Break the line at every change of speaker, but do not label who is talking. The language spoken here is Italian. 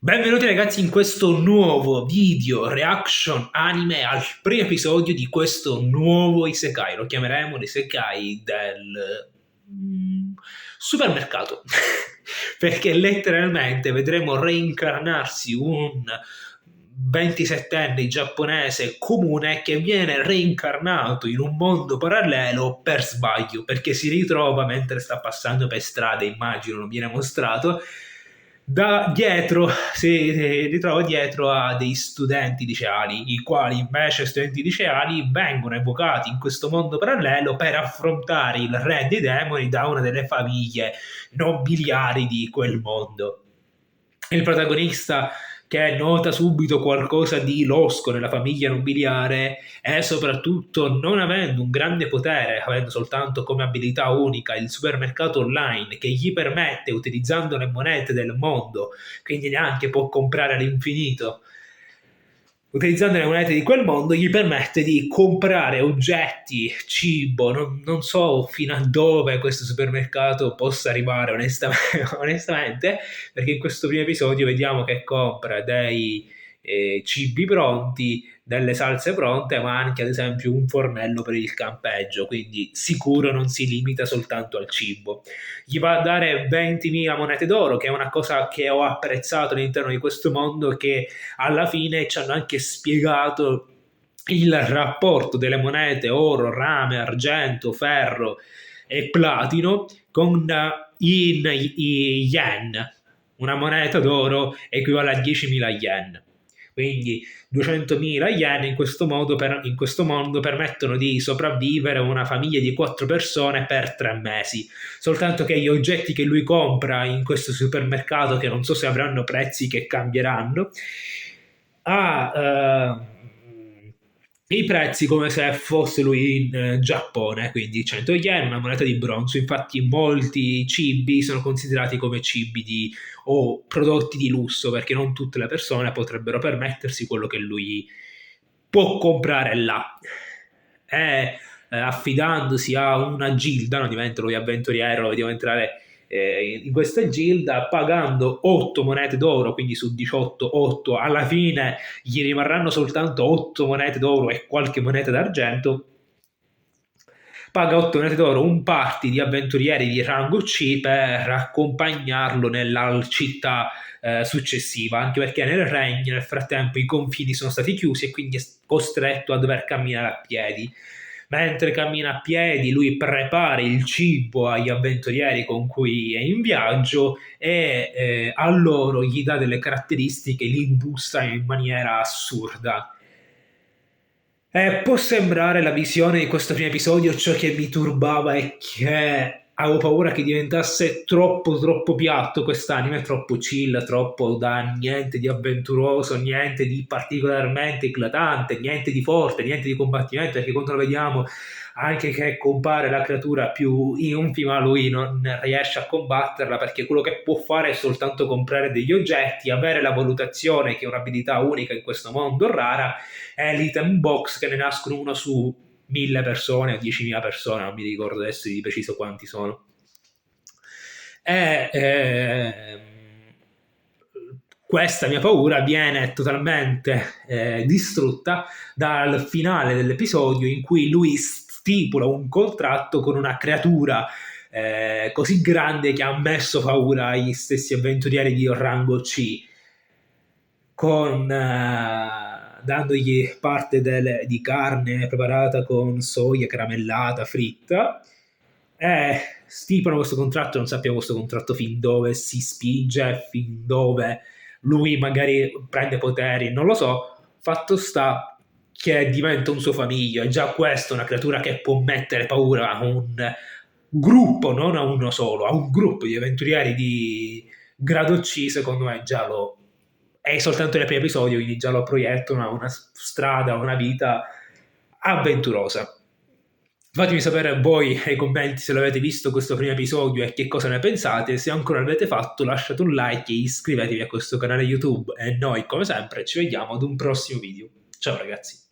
Benvenuti ragazzi in questo nuovo video reaction anime al primo episodio di questo nuovo Isekai. Lo chiameremo l'Isekai del supermercato. Perché letteralmente vedremo reincarnarsi un 27enne giapponese comune che viene reincarnato in un mondo parallelo per sbaglio, perché si ritrova mentre sta passando per strada, immagino, non viene mostrato, da dietro si ritrova dietro a dei studenti liceali, i quali invece studenti liceali vengono evocati in questo mondo parallelo per affrontare il re dei demoni da una delle famiglie nobiliari di quel mondo. Il protagonista, che nota subito qualcosa di losco nella famiglia nobiliare e soprattutto non avendo un grande potere, avendo soltanto come abilità unica il supermercato online che gli permette, utilizzando le monete del mondo, quindi neanche può comprare all'infinito, utilizzando le monete di quel mondo gli permette di comprare oggetti, cibo, non so fino a dove questo supermercato possa arrivare onestamente, perché in questo primo episodio vediamo che compra dei cibi pronti, delle salse pronte, ma anche ad esempio un fornello per il campeggio, quindi sicuro non si limita soltanto al cibo. Gli va a dare 20.000 monete d'oro, che è una cosa che ho apprezzato all'interno di questo mondo, che alla fine ci hanno anche spiegato il rapporto delle monete oro, rame, argento, ferro e platino con i yen. Una moneta d'oro equivale a 10.000 yen. Quindi 200.000 yen in questo mondo permettono di sopravvivere una famiglia di 4 persone per 3 mesi. Soltanto che gli oggetti che lui compra in questo supermercato, che non so se avranno prezzi che cambieranno, ha i prezzi come se fosse lui in Giappone, quindi 100 yen, una moneta di bronzo. Infatti molti cibi sono considerati come cibi o prodotti di lusso, perché non tutte le persone potrebbero permettersi quello che lui può comprare là. E affidandosi a una gilda, non diventa lui avventuriero, lo vediamo entrare in questa gilda pagando 8 monete d'oro, quindi su 18 8, alla fine gli rimarranno soltanto 8 monete d'oro e qualche moneta d'argento. Paga 8 monete d'oro un party di avventurieri di rango C per accompagnarlo nella città successiva, anche perché nel regno nel frattempo i confini sono stati chiusi e quindi è costretto a dover camminare a piedi. Mentre cammina a piedi, lui prepara il cibo agli avventurieri con cui è in viaggio e a loro gli dà delle caratteristiche, li imbusta in maniera assurda. Può sembrare la visione di questo primo episodio ciò che mi turbava è che avevo paura che diventasse troppo piatto quest'anime, troppo chill, troppo da niente di avventuroso, niente di particolarmente eclatante, niente di forte, niente di combattimento, perché quando lo vediamo anche che compare la creatura più infima, lui non riesce a combatterla, perché quello che può fare è soltanto comprare degli oggetti, avere la valutazione, che è un'abilità unica in questo mondo rara, e l'item box, che ne nascono uno su 1.000 persone o 10.000 persone, non mi ricordo adesso di preciso quanti sono. E questa mia paura viene totalmente distrutta dal finale dell'episodio, in cui lui stipula un contratto con una creatura così grande che ha messo paura agli stessi avventurieri di rango C, dandogli parte di carne preparata con soia caramellata, fritta, e stipano questo contratto. Non sappiamo questo contratto fin dove si spinge, fin dove lui magari prende poteri, non lo so. Fatto sta che diventa un suo famiglio, e già questo è una creatura che può mettere paura a un gruppo, non a uno solo, a un gruppo di avventurieri di grado C. Secondo me già lo è soltanto nel primo episodio, quindi già lo proietto una strada, una vita avventurosa. Fatemi sapere voi nei commenti se l'avete visto questo primo episodio e che cosa ne pensate. Se ancora non l'avete fatto, lasciate un like e iscrivetevi a questo canale YouTube. E noi, come sempre, ci vediamo ad un prossimo video. Ciao ragazzi!